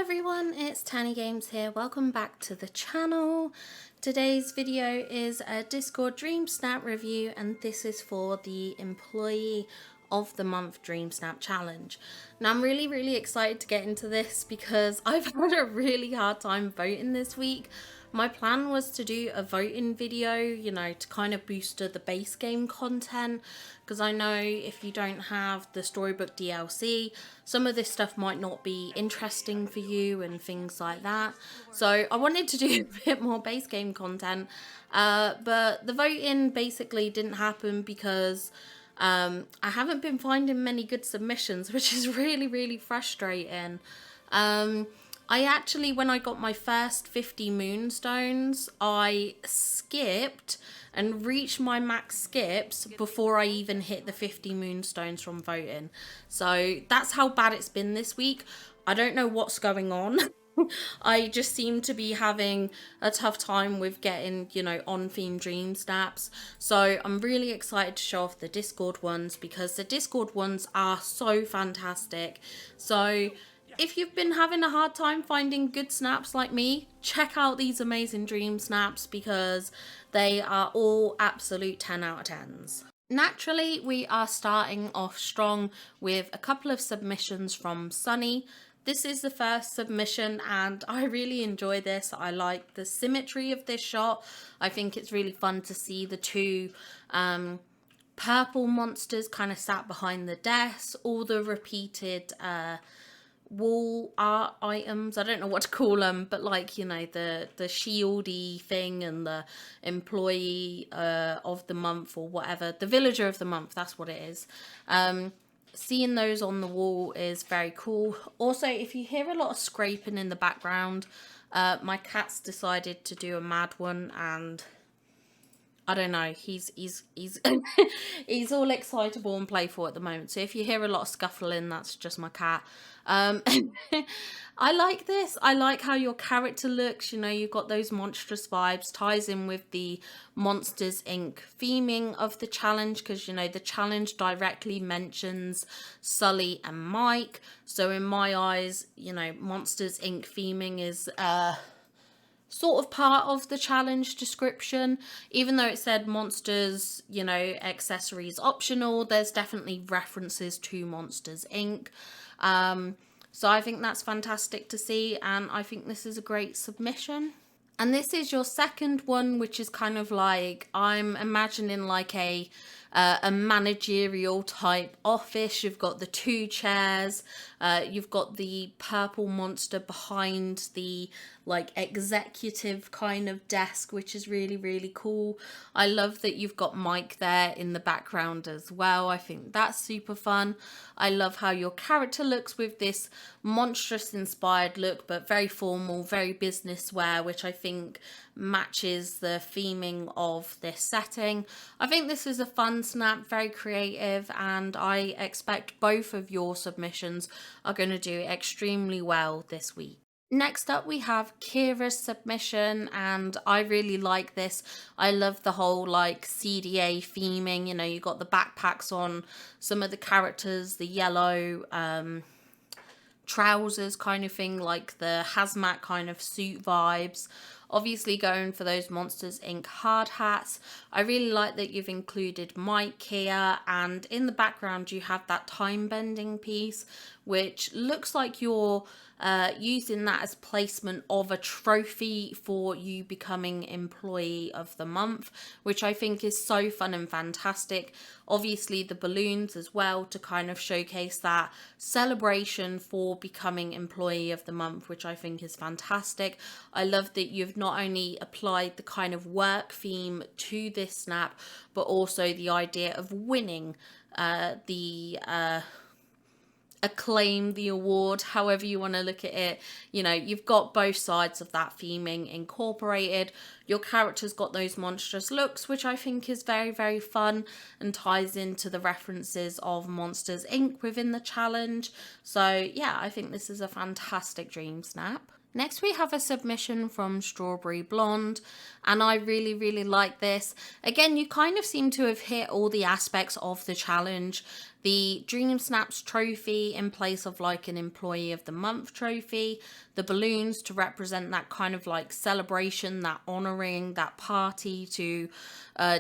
everyone, it's Tanny Games here. Welcome back to the channel. Today's video is a Discord Dreamsnap review, and this is for the Employee of the Month Dreamsnap challenge. Now I'm really excited to get into this because I've had a really hard time voting this week. My plan was to do a voting video, you know, to kind of boost the base game content, because I know if you don't have the Storybook DLC, some of this stuff might not be interesting for you and things like that. So I wanted to do a bit more base game content, but the voting basically didn't happen because I haven't been finding many good submissions, which is really frustrating. I actually, when I got my first 50 moonstones, I skipped and reached my max skips before I even hit the 50 moonstones from voting. So that's how bad it's been this week. I don't know what's going on. I just seem to be having a tough time with getting, you know, on-theme dream snaps. So I'm really excited to show off the Discord ones because the Discord ones are so fantastic. So if you've been having a hard time finding good snaps like me, check out these amazing dream snaps because they are all absolute 10 out of 10s. Naturally, we are starting off strong with a couple of submissions from Sunny. This is the first submission and I really enjoy this. I like the symmetry of this shot. I think it's really fun to see the two purple monsters kind of sat behind the desk, all the repeated wall art items, I don't know what to call them, but like, you know, the shieldy thing and the employee of the month or whatever, the villager of the month, that's what it is. Seeing those on the wall is very cool. Also, if you hear a lot of scraping in the background, my cat's decided to do a mad one and I don't know, he's he's all excitable and playful at the moment. So if you hear a lot of scuffling, that's just my cat. I like this. I like how your character looks. You know, you've got those monstrous vibes, ties in with the Monsters Inc. theming of the challenge, because, you know, the challenge directly mentions Sully and Mike. So in my eyes, you know, Monsters Inc. theming is sort of part of the challenge description. Even though it said monsters, you know, accessories optional, there's definitely references to Monsters Inc. So I think that's fantastic to see, and I think this is a great submission. And this is your second one, which is kind of like, I'm imagining like a managerial type office. You've got the two chairs, you've got the purple monster behind the like executive kind of desk, which is really cool. I love that you've got Mike there in the background as well. I think that's super fun. I love how your character looks with this monstrous inspired look, but very formal, very business wear, which I think matches the theming of this setting. I think this is a fun snap, very creative, and I expect both of your submissions are going to do extremely well this week. Next up, we have Kira's submission, and I really like this. I love the whole like CDA theming. You know, you got the backpacks on some of the characters, the yellow trousers kind of thing, like the hazmat kind of suit vibes. Obviously going for those Monsters Inc. hard hats. I really like that you've included Mike here, and in the background you have that time bending piece, which looks like you're using that as placement of a trophy for you becoming Employee of the Month, which I think is so fun and fantastic. Obviously the balloons as well to kind of showcase that celebration for becoming Employee of the Month, which I think is fantastic. I love that you've not only applied the kind of work theme to this snap, but also the idea of winning the acclaim, the award, however you want to look at it. You know, you've got both sides of that theming incorporated. Your character's got those monstrous looks, which I think is very fun and ties into the references of Monsters Inc. within the challenge. So yeah, I think this is a fantastic dream snap. Next, we have a submission from Strawberry Blonde, and I really like this. Again, you kind of seem to have hit all the aspects of the challenge. The Dreamsnaps trophy in place of like an Employee of the Month trophy, the balloons to represent that kind of like celebration, that honouring, that party to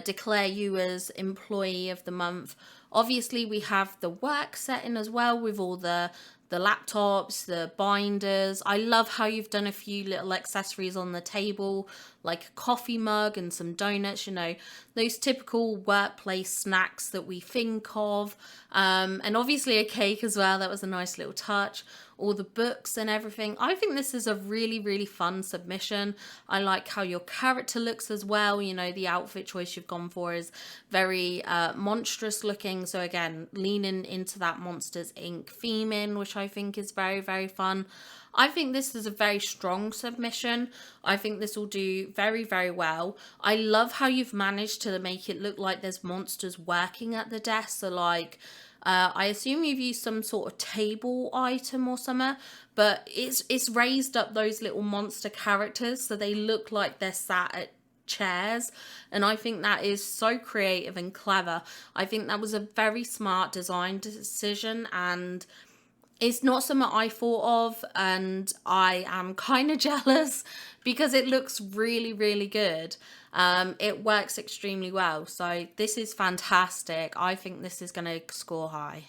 declare you as Employee of the Month. Obviously, we have the work setting as well with all the laptops, the binders. I love how you've done a few little accessories on the table, like a coffee mug and some donuts, you know, those typical workplace snacks that we think of. And obviously a cake as well. That was a nice little touch. All the books and everything. I think this is a really fun submission. I like how your character looks as well. You know, the outfit choice you've gone for is very monstrous looking. So again, leaning into that Monsters Inc. theming, which I think is very fun. I think this is a very strong submission. I think this will do very well. I love how you've managed to make it look like there's monsters working at the desk. So like, I assume you've used some sort of table item or something, but it's raised up those little monster characters so they look like they're sat at chairs, and I think that is so creative and clever. I think that was a very smart design decision, and it's not something I thought of, and I am kind of jealous because it looks really good. It works extremely well, so this is fantastic. I think this is going to score high.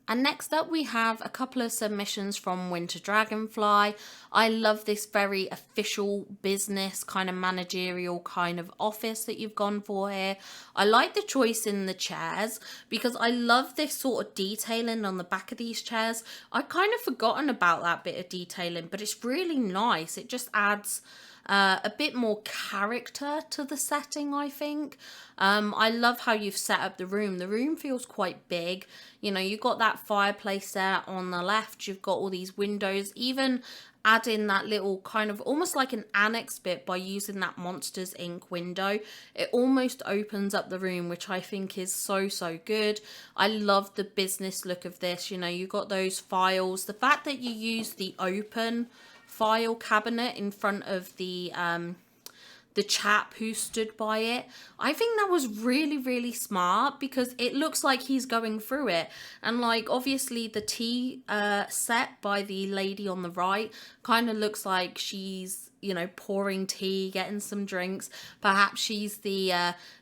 And next up we have a couple of submissions from Winter Dragonfly. I love this very official business kind of managerial kind of office that you've gone for here. I like the choice in the chairs because I love this sort of detailing on the back of these chairs. I'd kind of forgotten about that bit of detailing, but it's really nice. It just adds a bit more character to the setting, I think. I love how you've set up the room. The room feels quite big. You know, you've got that fireplace there on the left. You've got all these windows. Even add in that little kind of almost like an annex bit by using that Monsters Inc. window. It almost opens up the room, which I think is so good. I love the business look of this. You know, you've got those files. The fact that you use the open file cabinet in front of the chap who stood by it, I think that was really smart because it looks like he's going through it. And like obviously the tea set by the lady on the right kind of looks like she's, you know, pouring tea, getting some drinks. Perhaps she's the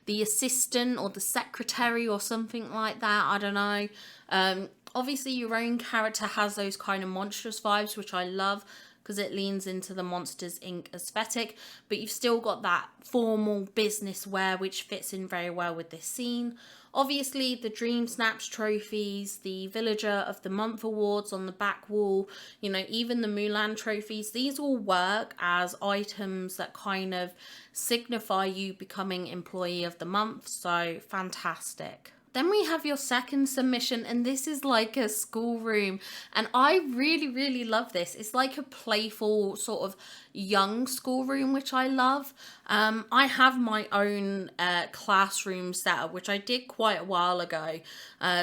assistant or the secretary or something like that. I don't know. Obviously your own character has those kind of monstrous vibes, which I love, because it leans into the Monsters Inc. aesthetic, but you've still got that formal business wear, which fits in very well with this scene. Obviously, the Dreamsnaps trophies, the Villager of the Month awards on the back wall, you know, even the Mulan trophies, these all work as items that kind of signify you becoming Employee of the Month, so fantastic. Then we have your second submission, and this is like a schoolroom, and I really love this. It's like a playful sort of young schoolroom, which I love. I have my own classroom setup, which I did quite a while ago,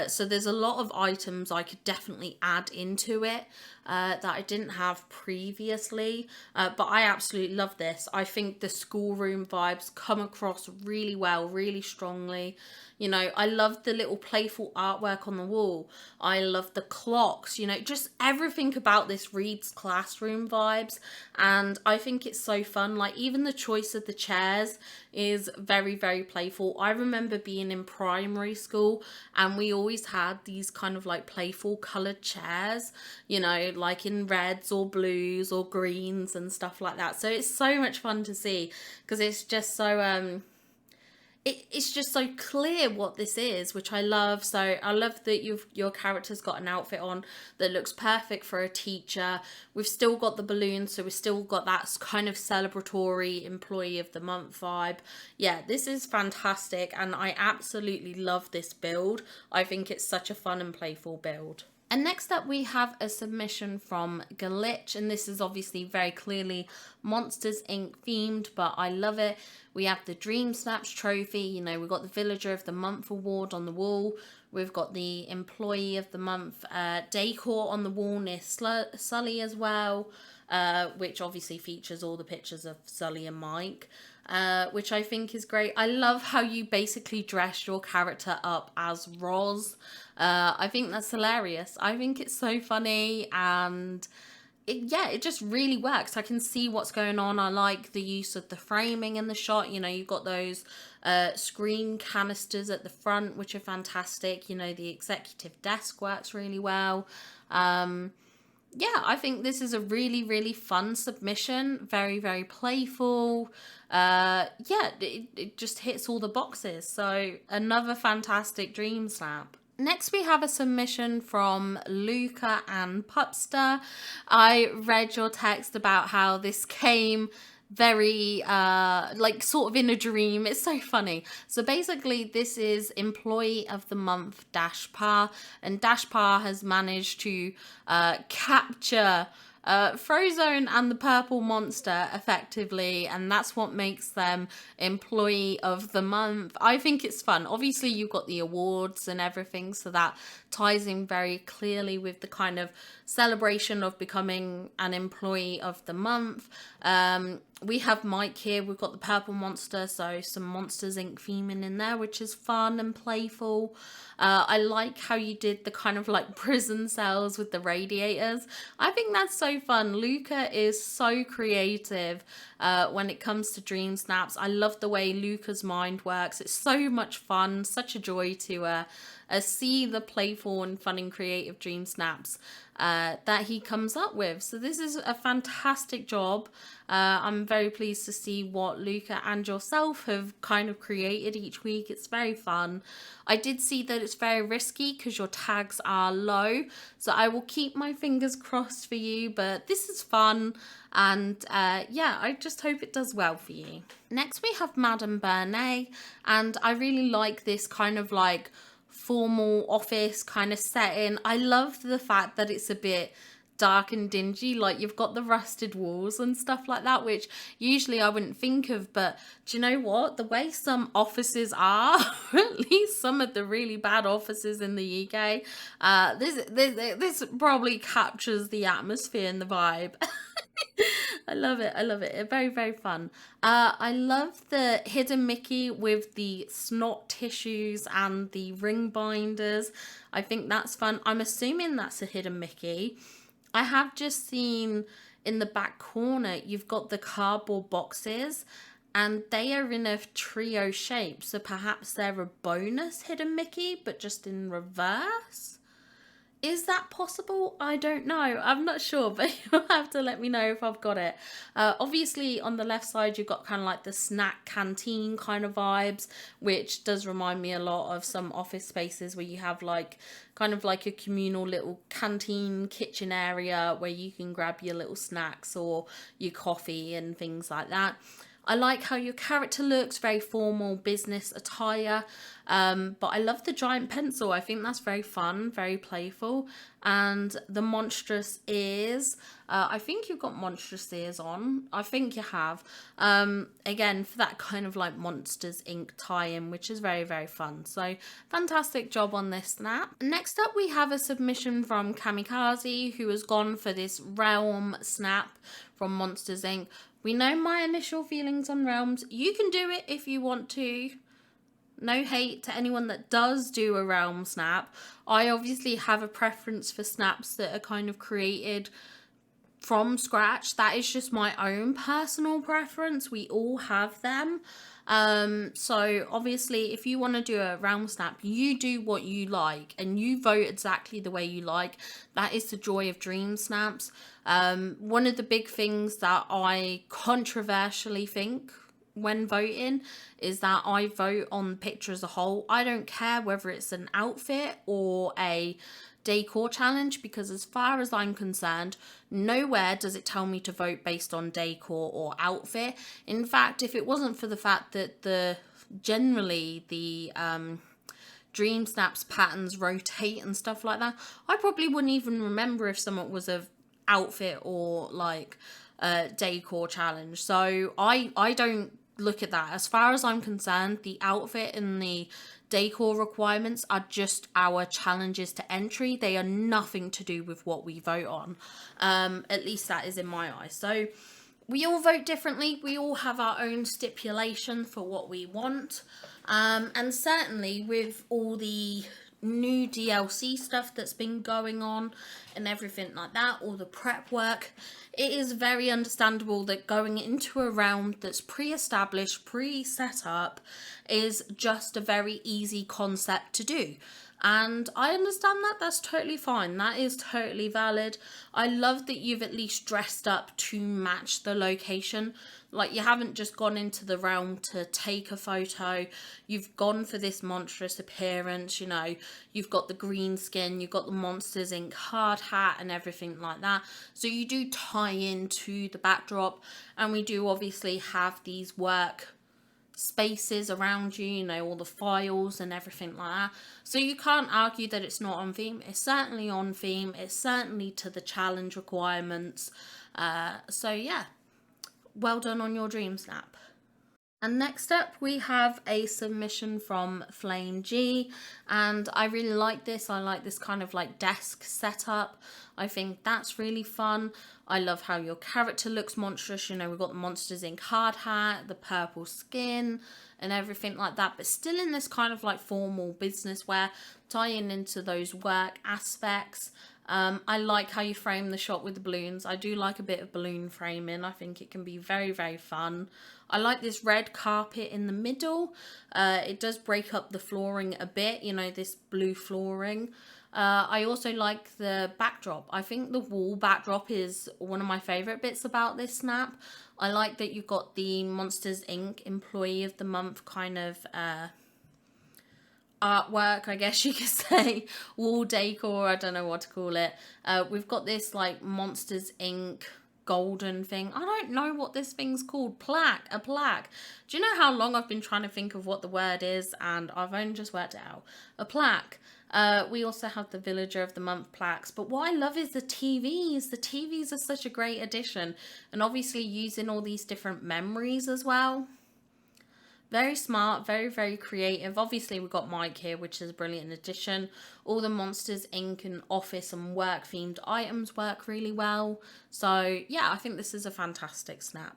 so there's a lot of items I could definitely add into it that I didn't have previously, but I absolutely love this. I think the schoolroom vibes come across really well, really strongly. You know, I love the little playful artwork on the wall. I love the clocks, you know, just everything about this reads classroom vibes. And I think it's so fun. Like even the choice of the chairs is very playful. I remember being in primary school and we always had these kind of like playful coloured chairs, you know, like in reds or blues or greens and stuff like that. So it's so much fun to see because it's just so it's just so clear what this is, which I love. So I love that your character's got an outfit on that looks perfect for a teacher. We've still got the balloons, so we've still got that kind of celebratory Employee of the Month vibe. Yeah, this is fantastic, and I absolutely love this build. I think it's such a fun and playful build. And next up we have a submission from Glitch, and this is obviously very clearly Monsters Inc. themed, but I love it. We have the Dreamsnaps trophy, you know, we've got the Villager of the Month award on the wall. We've got the Employee of the Month decor on the wall near Sully as well. which obviously features all the pictures of Sully and Mike, which I think is great. I love how you basically dress your character up as Roz. I think that's hilarious. I think it's so funny, and it just really works. I can see what's going on. I like the use of the framing in the shot. You know, you've got those screen canisters at the front, which are fantastic. You know, the executive desk works really well. Yeah, I think this is a really, really fun submission. Very, very playful. Yeah, it just hits all the boxes. So another fantastic dream snap. Next, we have a submission from Luca and Pupster. I read your text about how this came very like sort of in a dream. It's so funny. So basically this is employee of the month Dashpar, and Dashpar has managed to capture Frozone and the purple monster effectively, and that's what makes them employee of the month. I think it's fun. Obviously you've got the awards and everything, so that ties in very clearly with the kind of celebration of becoming an employee of the month. We have Mike here. We've got the purple monster, so some Monsters Inc. theming in there, which is fun and playful. I like how you did the kind of like prison cells with the radiators. I think that's so fun. Luca is so creative when it comes to dream snaps. I love the way Luca's mind works. It's so much fun, such a joy to see the playful and fun and creative dream snaps that he comes up with. So this is a fantastic job. I'm very pleased to see what Luca and yourself have kind of created each week. It's very fun. I did see that it's very risky because your tags are low, so I will keep my fingers crossed for you, but this is fun, and yeah, I just hope it does well for you. Next we have Madame Bernay, and I really like this kind of like formal office kind of setting. I love the fact that it's a bit dark and dingy, like you've got the rusted walls and stuff like that, which usually I wouldn't think of, but do you know what, the way some offices are, at least some of the really bad offices in the UK, this probably captures the atmosphere and the vibe. I love it. I love it. Very, very fun. I love the hidden Mickey with the snot tissues and the ring binders. I think that's fun. I'm assuming that's a hidden Mickey. I have just seen in the back corner, you've got the cardboard boxes, and they are in a trio shape. So perhaps they're a bonus hidden Mickey, but just in reverse. Is that possible? I don't know. I'm not sure, but you'll have to let me know if I've got it. Obviously, on the left side, you've got kind of like the snack canteen kind of vibes, which does remind me a lot of some office spaces where you have like kind of like a communal little canteen kitchen area where you can grab your little snacks or your coffee and things like that. I like how your character looks, very formal business attire, but I love the giant pencil. I think that's very fun, very playful. And the monstrous ears, I think you've got monstrous ears on. I think you have. Again, for that kind of like Monsters Inc. tie-in, which is very, very fun. So fantastic job on this snap. Next up, we have a submission from Kamikaze, who has gone for this Realm snap from Monsters Inc. We know my initial feelings on Realms. You can do it if you want to. No hate to anyone that does do a Realm snap. I obviously have a preference for snaps that are kind of created from scratch. That is just my own personal preference. We all have them. So obviously if you want to do a Realm snap, you do what you like and you vote exactly the way you like. That is the joy of Dream Snaps. One of the big things that I controversially think when voting is that I vote on the picture as a whole. I don't care whether it's an outfit or a decor challenge, because as far as I'm concerned, nowhere does it tell me to vote based on decor or outfit. In fact, if it wasn't for the fact that generally the Dream Snaps patterns rotate and stuff like that, I probably wouldn't even remember if someone was a outfit or like a decor challenge. So I don't look at that. As far as I'm concerned, the outfit and the decor requirements are just our challenges to entry. They are nothing to do with what we vote on. At least that is in my eyes. So we all vote differently. We all have our own stipulation for what we want. And certainly with all the new DLC stuff that's been going on and everything like that, all the prep work, it is very understandable that going into a round that's pre-established, pre-set up is just a very easy concept to do. And I understand that. That's totally fine. That is totally valid. I love that you've at least dressed up to match the location. Like, you haven't just gone into the realm to take a photo. You've gone for this monstrous appearance, you know. You've got the green skin, you've got the Monsters Inc. hard hat and everything like that. So you do tie into the backdrop. And we do obviously have these work spaces around you, you know, all the files and everything like that. So you can't argue that it's not on theme. It's certainly on theme. It's certainly to the challenge requirements. So yeah, well done on your Dreamsnap. And next up we have a submission from Flame G, and I really like this. I like this kind of like desk setup. I think that's really fun. I love how your character looks monstrous. You know, we've got the Monsters Inc. hard hat, the purple skin and everything like that, but still in this kind of like formal business wear, tying into those work aspects. I like how you frame the shot with the balloons. I do like a bit of balloon framing. I think it can be very, very fun. I like this red carpet in the middle. It does break up the flooring a bit, you know, this blue flooring. I also like the backdrop. I think the wall backdrop is one of my favourite bits about this snap. I like that you've got the Monsters Inc. Employee of the Month kind of artwork, I guess you could say, wall decor, I don't know what to call it. We've got this like Monsters Inc. golden thing. I don't know what this thing's called. A plaque. Do you know how long I've been trying to think of what the word is, and I've only just worked it out. A plaque. We also have the Villager of the Month plaques, but what I love is the TVs. The TVs are such a great addition, and obviously using all these different memories as well. Very smart, very, very creative. Obviously, we've got Mike here, which is a brilliant addition. All the Monsters Inc. and office and work themed items work really well. So yeah, I think this is a fantastic snap.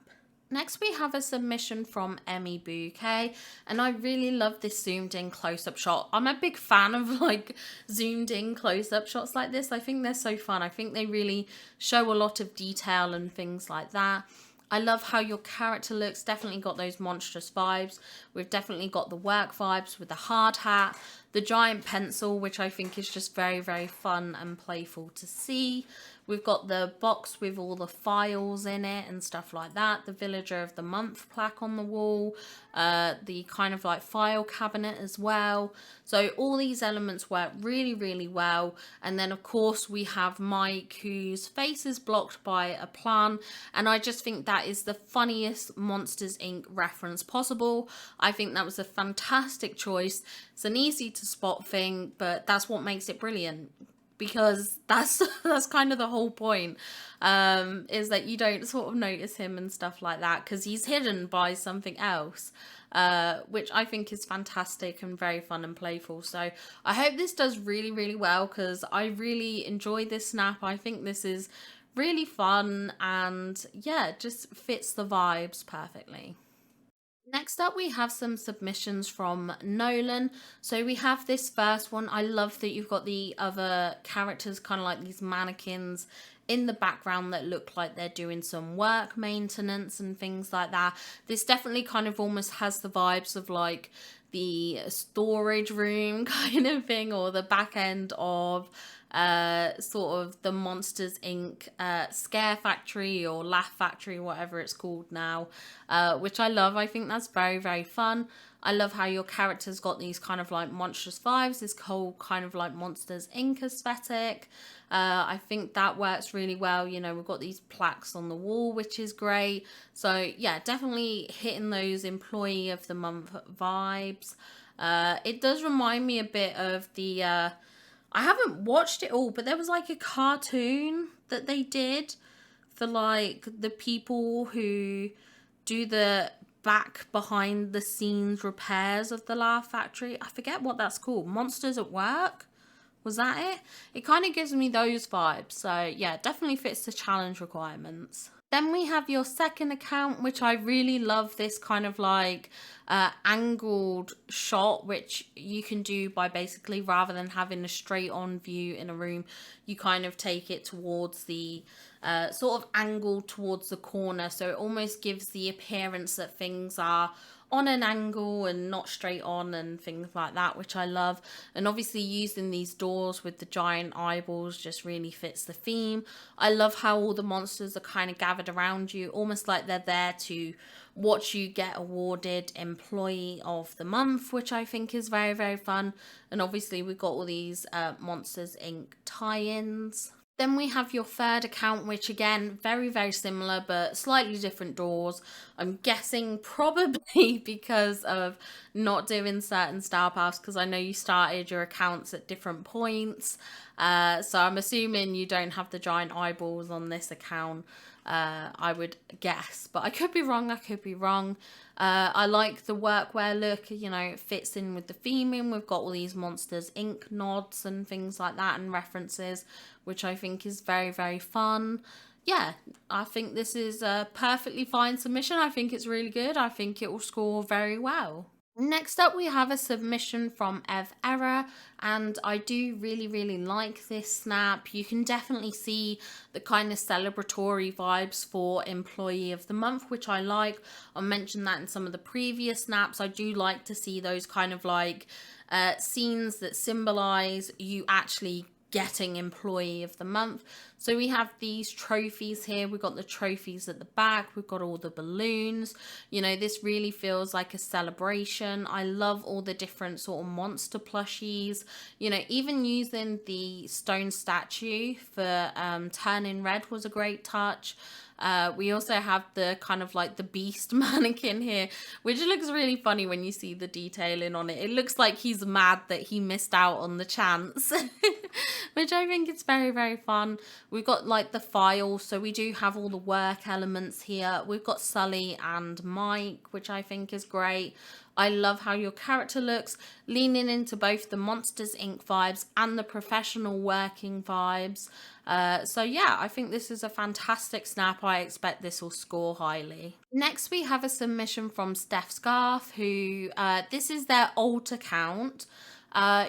Next, we have a submission from Emmy Bouquet, and I really love this zoomed in close-up shot. I'm a big fan of like zoomed in close-up shots like this. I think they're so fun. I think they really show a lot of detail and things like that. I love how your character looks. Definitely got those monstrous vibes. We've definitely got the work vibes with the hard hat, the giant pencil, which I think is just very, very fun and playful to see. We've got the box with all the files in it and stuff like that. The Villager of the Month plaque on the wall. The kind of like file cabinet as well. So all these elements work really, really well. And then of course we have Mike, whose face is blocked by a plant. And I just think that is the funniest Monsters Inc. reference possible. I think that was a fantastic choice. It's an easy to spot thing, but that's what makes it brilliant. Because that's kind of the whole point, is that you don't sort of notice him and stuff like that because he's hidden by something else, which I think is fantastic and very fun and playful. So I hope this does really, really well because I really enjoy this snap. I think this is really fun and yeah, it just fits the vibes perfectly. Next up, we have some submissions from Nolan. So we have this first one. I love that you've got the other characters, kind of like these mannequins in the background that look like they're doing some work maintenance and things like that. This definitely kind of almost has the vibes of like the storage room kind of thing, or the back end of sort of the Monsters Inc. Scare Factory or Laugh Factory, whatever it's called now, which I love. I think that's very, very fun. I love how your character's got these kind of like monstrous vibes, this whole kind of like Monsters Inc. aesthetic. I think that works really well. You know, we've got these plaques on the wall, which is great. So yeah, definitely hitting those Employee of the Month vibes. It does remind me a bit of the I haven't watched it all, but there was like a cartoon that they did for like the people who do the back behind the scenes repairs of the Laugh Factory. I forget what that's called. Monsters at Work? Was that it? It kind of gives me those vibes. So yeah, definitely fits the challenge requirements. Then we have your second account, which I really love, this kind of like angled shot, which you can do by basically, rather than having a straight on view in a room, you kind of take it towards the sort of angle towards the corner. So it almost gives the appearance that things are on an angle and not straight on and things like that, which I love. And obviously using these doors with the giant eyeballs just really fits the theme. I love how all the monsters are kind of gathered around you, almost like they're there to watch you get awarded Employee of the Month, which I think is very, very fun. And obviously we've got all these Monsters Inc. tie-ins. Then we have your third account, which again, very, very similar, but slightly different doors. I'm guessing probably because of not doing certain star paths, because I know you started your accounts at different points. So I'm assuming you don't have the giant eyeballs on this account. I would guess, but I could be wrong. I like the workwear look, you know, it fits in with the theming. We've got all these Monsters Inc. nods and things like that and references, which I think is very, very fun. Yeah, I think this is a perfectly fine submission. I think it's really good. I think it will score very well. Next up, we have a submission from Ev Error, and I do really, really like this snap. You can definitely see the kind of celebratory vibes for Employee of the Month, which I like. I mentioned that in some of the previous snaps. I do like to see those kind of like scenes that symbolize you actually getting Employee of the Month. So we have these trophies here. We've got the trophies at the back. We've got all the balloons. You know, this really feels like a celebration. I love all the different sort of monster plushies. You know, even using the stone statue for Turning Red was a great touch. We also have the kind of like the beast mannequin here, which looks really funny when you see the detailing on it. It looks like he's mad that he missed out on the chance, which I think is very, very fun. We've got like the file, so we do have all the work elements here. We've got Sully and Mike, which I think is great. I love how your character looks, leaning into both the Monsters Inc. vibes and the professional working vibes. So yeah, I think this is a fantastic snap. I expect this will score highly. Next, we have a submission from Stephscarff, who this is their alt account.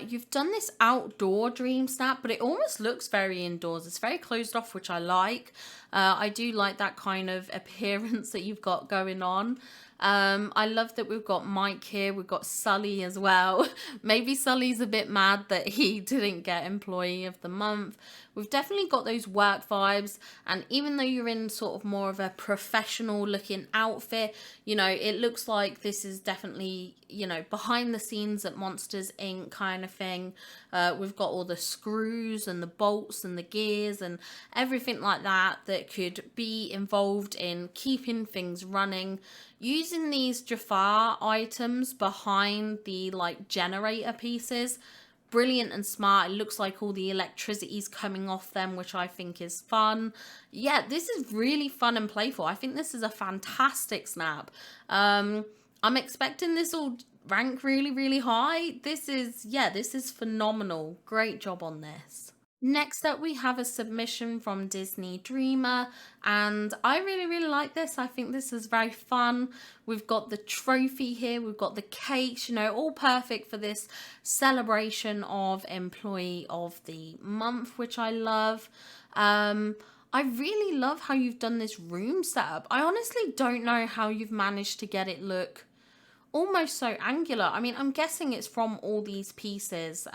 You've done this outdoor dream snap, but it almost looks very indoors. It's very closed off, which I like. I do like that kind of appearance that you've got going on. I love that we've got Mike here. We've got Sully as well. Maybe Sully's a bit mad that he didn't get Employee of the Month. We've definitely got those work vibes. And even though you're in sort of more of a professional looking outfit, you know, it looks like this is definitely, you know, behind the scenes at Monsters Inc. kind of thing. We've got all the screws and the bolts and the gears and everything like that that could be involved in keeping things running. Using these Jafar items behind the like generator pieces, brilliant and smart. It looks like all the electricity is coming off them, which I think is fun. Yeah, this is really fun and playful. I think this is a fantastic snap. I'm expecting this will rank really, really high. This is phenomenal. Great job on this. Next up, we have a submission from Disney Dreamer, and I really, really like this. I think this is very fun. We've got the trophy here, we've got the cakes, you know, all perfect for this celebration of Employee of the Month, which I love. I really love how you've done this room setup. I honestly don't know how you've managed to get it look almost so angular. I mean, I'm guessing it's from all these pieces,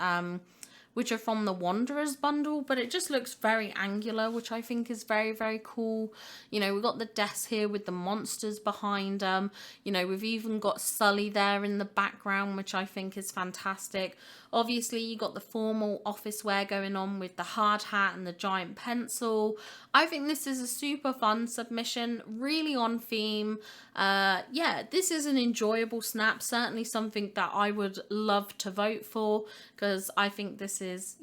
which are from the Wanderers bundle, but it just looks very angular, which I think is very, very cool. You know, we've got the desk here with the monsters behind them. You know, we've even got Sully there in the background, which I think is fantastic. Obviously, you got the formal office wear going on with the hard hat and the giant pencil. I think this is a super fun submission, really on theme. Yeah, this is an enjoyable snap, certainly something that I would love to vote for, because I think this is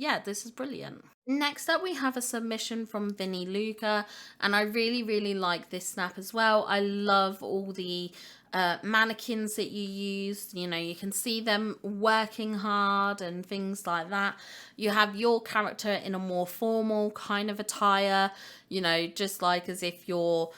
brilliant. Next up, we have a submission from Vinny Luca, and I really, really like this snap as well. I love all the mannequins that you use. You know, you can see them working hard and things like that. You have your character in a more formal kind of attire, you know, just like as if you're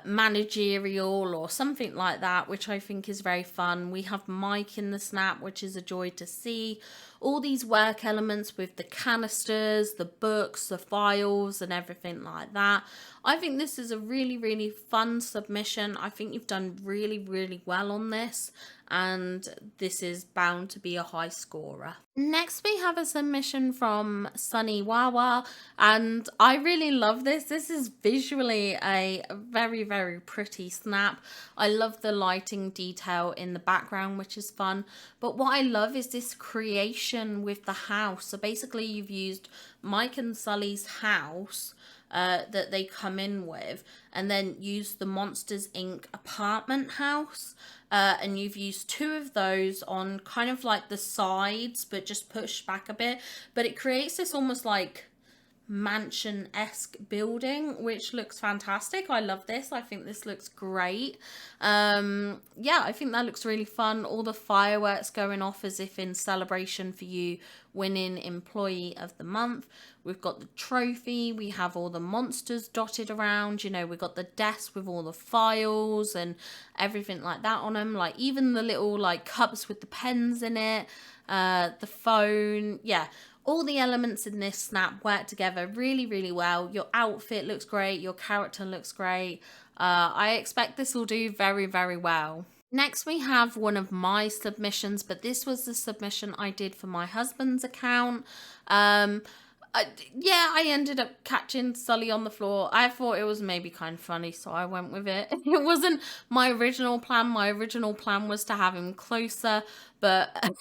managerial or something like that, which I think is very fun. We have Mike in the snap, which is a joy to see. All these work elements with the canisters, the books, the files and everything like that. I think this is a really, really fun submission. I think you've done really, really well on this, and this is bound to be a high scorer. Next, we have a submission from Sunny Wawa, and I really love this. This is visually a very, very pretty snap. I love the lighting detail in the background, which is fun. But what I love is this creation with the house. So basically, you've used Mike and Sully's house that they come in with, and then use the Monsters Inc. apartment house, and you've used two of those on kind of like the sides, but just pushed back a bit, but it creates this almost like mansion-esque building, which looks fantastic. I love this. I think this looks great. Yeah, I think that looks really fun. All the fireworks going off as if in celebration for you winning Employee of the Month. We've got the trophy. We have all the monsters dotted around. You know, we've got the desk with all the files and everything like that on them. Like even the little like cups with the pens in it. The phone. Yeah. All the elements in this snap work together really, really well. Your outfit looks great. Your character looks great. I expect this will do very, very well. Next, we have one of my submissions, but this was the submission I did for my husband's account. Yeah, I ended up catching Sully on the floor. I thought it was maybe kind of funny, so I went with it. It wasn't my original plan. My original plan was to have him closer, but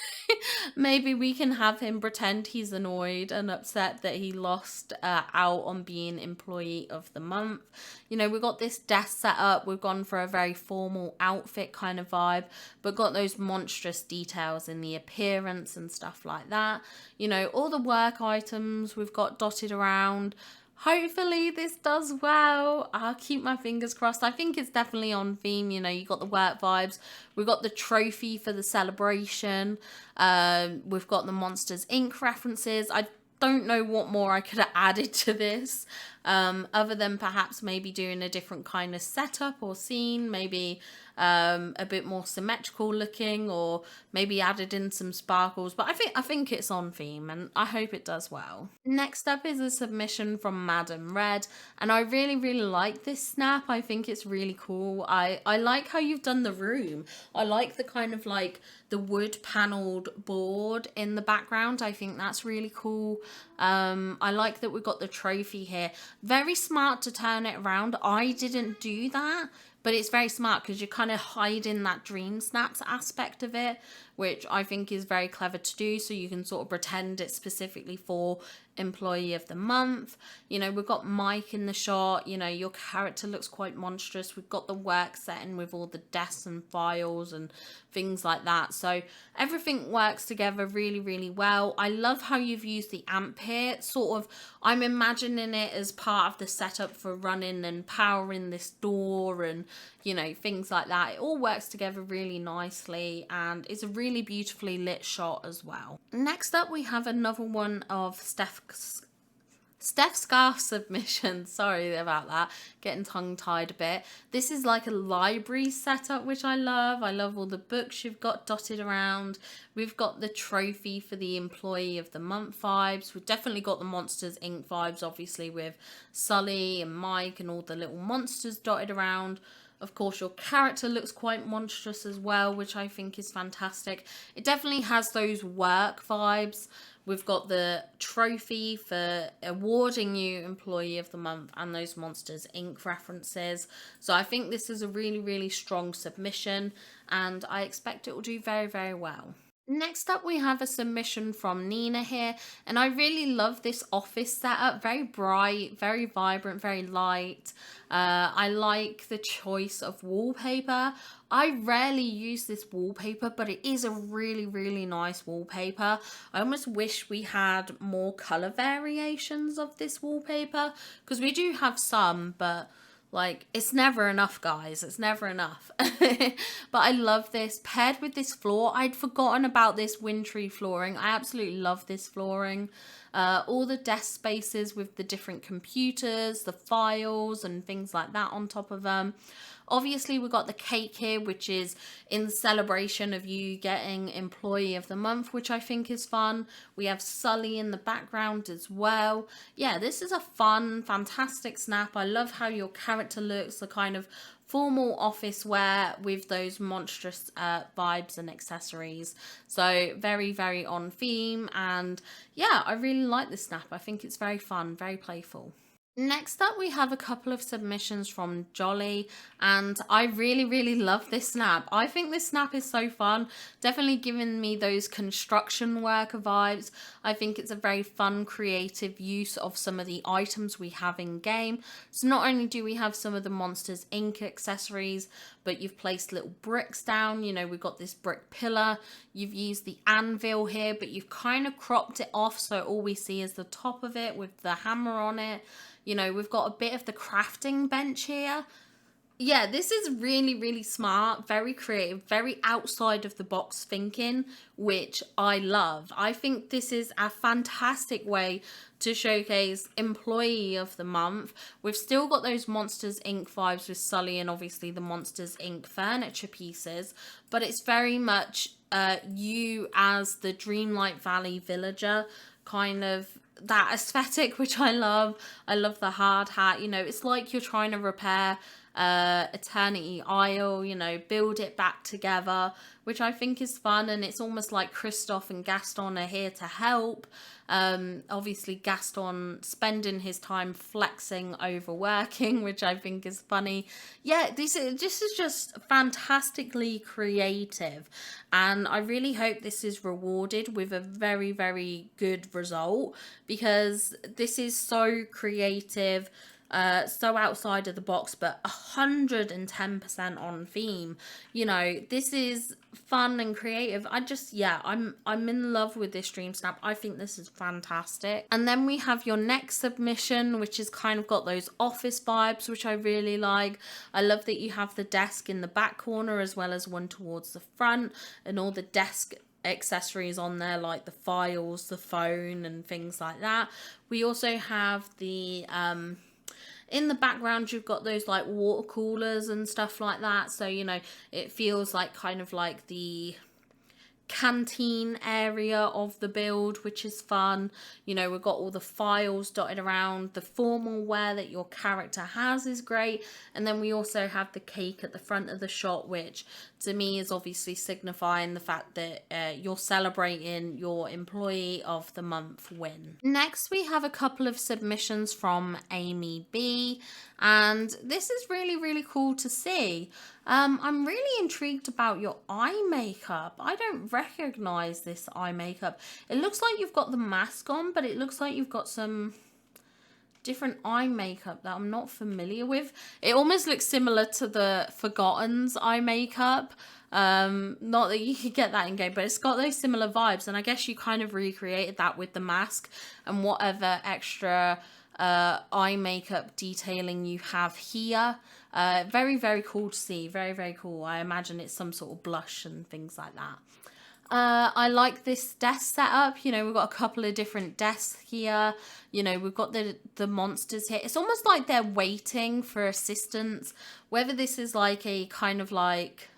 maybe we can have him pretend he's annoyed and upset that he lost out on being Employee of the Month. You know, we've got this desk set up. We've gone for a very formal outfit kind of vibe, but got those monstrous details in the appearance and stuff like that. You know, all the work items we've got dotted around. Hopefully this does well. I'll keep my fingers crossed. I think it's definitely on theme. You know, you got the work vibes. We've got the trophy for the celebration. We've got the Monsters Inc. references. I don't know what more I could have added to this, other than perhaps maybe doing a different kind of setup or scene, maybe a bit more symmetrical looking, or maybe added in some sparkles. But I think it's on theme, and I hope it does well. Next up is a submission from Madam Red, and I really, really like this snap. I think it's really cool. I like how you've done the room. I like the kind of like the wood paneled board in the background. I think that's really cool. I like that we've got the trophy here. Very smart to turn it around. I didn't do that, but it's very smart because you're kind of hiding that Dreamsnaps aspect of it, which I think is very clever to do. So you can sort of pretend it's specifically for Employee of the Month. You know, we've got Mike in the shot. You know, your character looks quite monstrous. We've got the work setting with all the desks and files and things like that. So everything works together really, really well. I love how you've used the amp here. Sort of, I'm imagining it as part of the setup for running and powering this door and, you know, things like that. It all works together really nicely, and it's a really beautifully lit shot as well. Next up, we have another one of Stephscarff submission. Sorry about that, getting tongue-tied a bit. This is like a library setup, which I love. I love all the books you've got dotted around. We've got the trophy for the Employee of the Month vibes. We've definitely got the Monsters Inc. vibes, obviously, with Sully and Mike and all the little monsters dotted around. Of course, your character looks quite monstrous as well, which I think is fantastic. It definitely has those work vibes. We've got the trophy for awarding you Employee of the Month and those Monsters Inc. references. So I think this is a really, really strong submission, and I expect it will do very, very well. Next up, we have a submission from Nina here, and I really love this office setup. Very bright, very vibrant, very light. I like the choice of wallpaper. I rarely use this wallpaper, but it is a really, really nice wallpaper. I almost wish we had more color variations of this wallpaper, because we do have some, but Like, it's never enough, guys. It's never enough. But I love this. Paired with this floor, I'd forgotten about this wintry flooring. I absolutely love this flooring. All the desk spaces with the different computers, the files and things like that on top of them. Obviously, we've got the cake here, which is in celebration of you getting Employee of the Month, which I think is fun. We have Sully in the background as well. Yeah, this is a fun, fantastic snap. I love how your character looks, the kind of formal office wear with those monstrous vibes and accessories. So very, very on theme. And yeah, I really like this snap. I think it's very fun, very playful. Next up, we have a couple of submissions from Jolly, and I really love this snap. I think this snap is so fun, definitely giving me those construction worker vibes. I think it's a very fun, creative use of some of the items we have in game. So not only do we have some of the Monsters Inc. accessories, but you've placed little bricks down. You know, we've got this brick pillar. You've used the anvil here, but you've kind of cropped it off, so all we see is the top of it with the hammer on it. You know, we've got a bit of the crafting bench here. Yeah, this is really smart, very creative, very outside of the box thinking, which I love. I think this is a fantastic way to showcase Employee of the Month. We've still got those Monsters Inc. vibes with Sully and obviously the Monsters Inc. furniture pieces, but it's very much you as the Dreamlight Valley villager, kind of that aesthetic, which I love. I love the hard hat. You know, it's like you're trying to repair Eternity Isle, you know, build it back together, which I think is fun. And it's almost like Christophe and Gaston are here to help. Obviously Gaston spending his time flexing over working, which I think is funny. Yeah, this is just fantastically creative, and I really hope this is rewarded with a very good result, because this is so creative, so outside of the box, but 110% on theme. You know, this is fun and creative. I'm in love with this Dreamsnap. I think this is fantastic. And then we have your next submission, which is kind of got those office vibes, which I really like. I love that you have the desk in the back corner as well as one towards the front, and all the desk accessories on there, like the files, the phone and things like that. We also have the in the background, you've got those like water coolers and stuff like that. So, you know, it feels like kind of like the canteen area of the build, which is fun. You know, we've got all the files dotted around. The formal wear that your character has is great. And then we also have the cake at the front of the shot, which to me is obviously signifying the fact that you're celebrating your Employee of the Month win. Next, we have a couple of submissions from Amy B, and this is really cool to see. I'm really intrigued about your eye makeup. I don't recognize this eye makeup. It looks like you've got the mask on, but it looks like you've got some different eye makeup that I'm not familiar with. It almost looks similar to the Forgotten's eye makeup. Not that you could get that in game, but it's got those similar vibes, and I guess you kind of recreated that with the mask and whatever extra eye makeup detailing you have here. Very cool to see. Very cool. I imagine it's some sort of blush and things like that. I like this desk setup. You know, we've got a couple of different desks here. You know, we've got the monsters here. It's almost like they're waiting for assistance. Whether this is like a kind of like,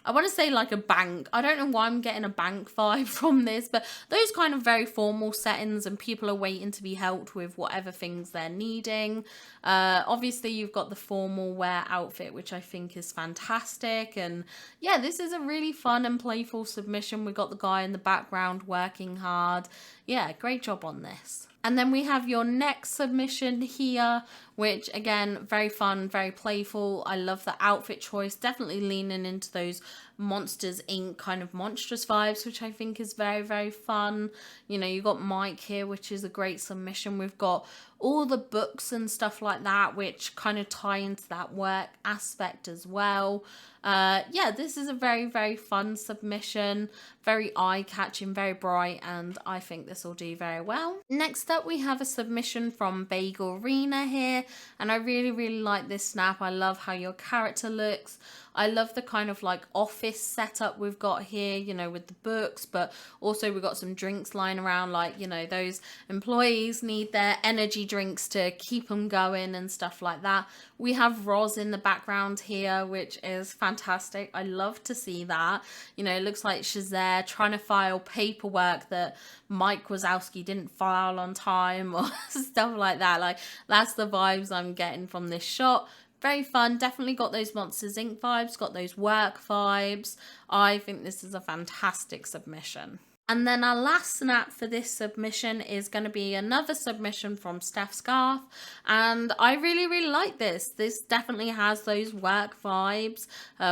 I want to say like a bank. I don't know why I'm getting a bank vibe from this, but those kind of very formal settings, and people are waiting to be helped with whatever things they're needing. Obviously, you've got the formal wear outfit, which I think is fantastic. And yeah, this is a really fun and playful submission. We've got the guy in the background working hard. Yeah, great job on this. And then we have your next submission here, which again, very fun, very playful. I love the outfit choice, definitely leaning into those Monsters Inc. kind of monstrous vibes, which I think is very, very fun. You know, you got Mike here, which is a great submission. We've got all the books and stuff like that, which kind of tie into that work aspect as well. Yeah, this is a very, very fun submission, very eye-catching, very bright, and I think this will do very well. Next up, we have a submission from Bagel Arena here, and I really, really like this snap. I love how your character looks. I love the kind of like office setup we've got here, you know, with the books, but also we've got some drinks lying around, like, you know, those employees need their energy drinks to keep them going and stuff like that. We have Roz in the background here, which is fantastic. I love to see that. You know, it looks like she's there trying to file paperwork that Mike Wazowski didn't file on time or stuff like that. Like, that's the vibes I'm getting from this shot. Very fun, definitely got those Monsters Inc. vibes, got those work vibes. I think this is a fantastic submission. And then our last snap for this submission is going to be another submission from Stephscarff. And I really, really like this. This definitely has those work vibes.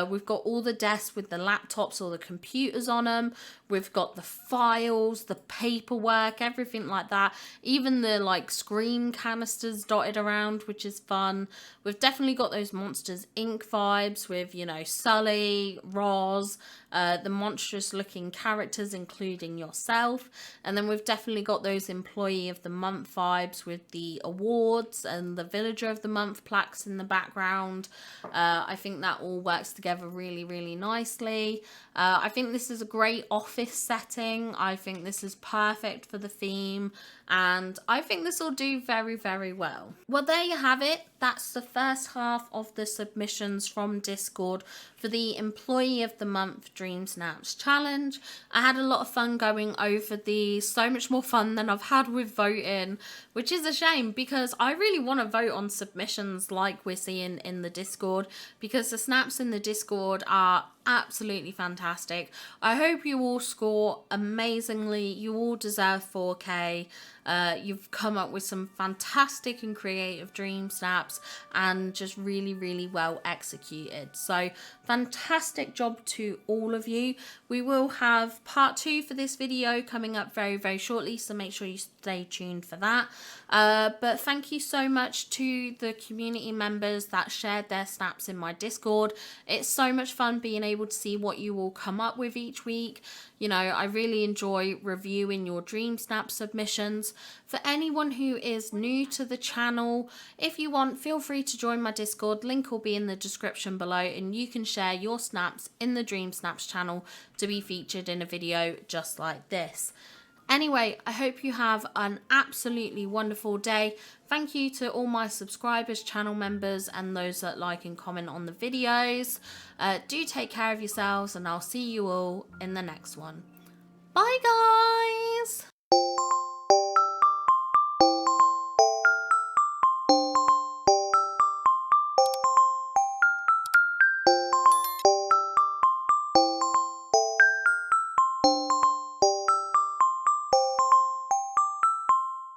We've got all the desks with the laptops or the computers on them. We've got the files, the paperwork, everything like that. Even the like screen canisters dotted around, which is fun. We've definitely got those Monsters Inc. vibes with, you know, Sully, Roz, the monstrous looking characters, including yourself. And then we've definitely got those Employee of the Month vibes with the awards and the Villager of the Month plaques in the background. I think that all works together really, really nicely. I think this is a great office setting. I think this is perfect for the theme, and I think this will do very, very well. Well, there you have it. That's the first half of the submissions from Discord for the Employee of the Month Dreamsnaps challenge. I had a lot of fun going over these, so much more fun than I've had with voting, which is a shame because I really want to vote on submissions like we're seeing in the Discord, because the snaps in the Discord are absolutely fantastic. I hope you all score amazingly. You all deserve 4K. You've come up with some fantastic and creative dream snaps and just really, really well executed. So fantastic job to all of you. We will have part 2 for this video coming up very, very shortly, so make sure you stay tuned for that. But thank you so much to the community members that shared their snaps in my Discord. It's so much fun being able to see what you all come up with each week. You know, I really enjoy reviewing your dream snap submissions. For anyone who is new to the channel, if you want, feel free to join my Discord. Link will be in the description below, and you can share your snaps in the Dream Snaps channel to be featured in a video just like this. Anyway, I hope you have an absolutely wonderful day. Thank you to all my subscribers, channel members, and those that like and comment on the videos. Do take care of yourselves, and I'll see you all in the next one. Bye, guys!